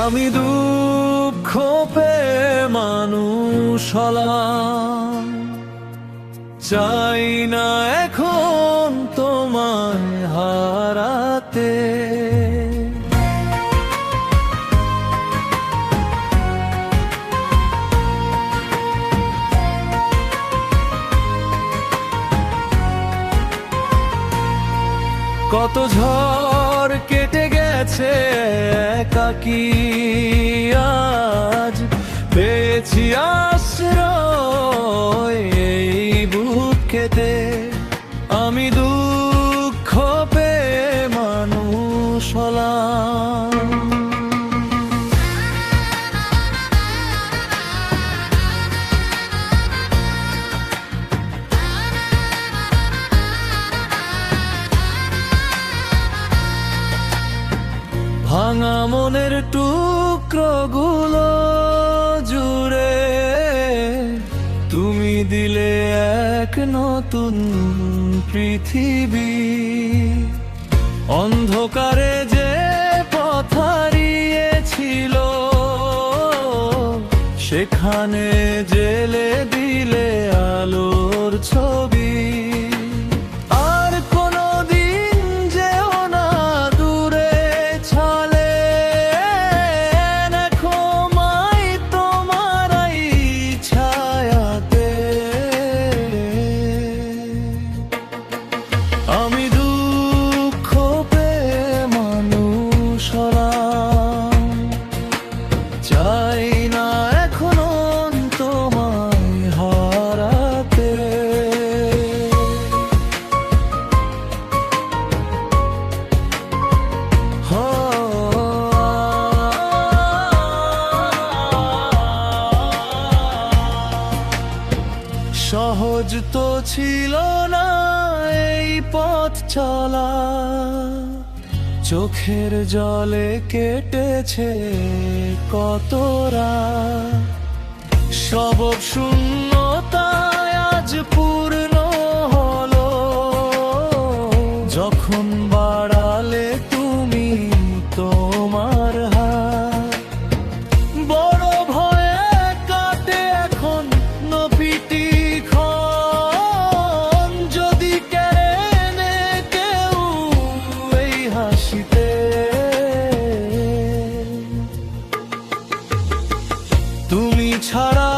আমি দুঃখ পেয়ে মানুষ হলাম, চাই না এখন তোমায় হারাতে। কত ঝড় কেটে গেছে একাকী, আজ পেয়েছি আশ্রয় এই বুকেতে। আমি দুঃখ পেয়ে মানুষ হলাম। ভাঙা মনের টুকরোগুলো জুড়ে তুমি দিলে এক নতুন পৃথিবী। অন্ধকারে যে পথ হারিয়েছিল সেখানে জেলে দিলে আলোর ছবি। আমি দুঃখ পেয়ে মানুষ হলাম, চাই না এখনো তোমায় হারাতে। সহজ তো ছিল না এই পথ চলা, চোখের জলে কেটেছে কত রাত। সব শূন্যতায় আজ পূর্ণ হলো যখন বাড়ালে তুমি তোমার হাত। বড় ভয়ে কাটে এখন নপিটি ক্ষণ, যদি কেড়ে কেউ এই হাসিতে। তুমি ছাড়া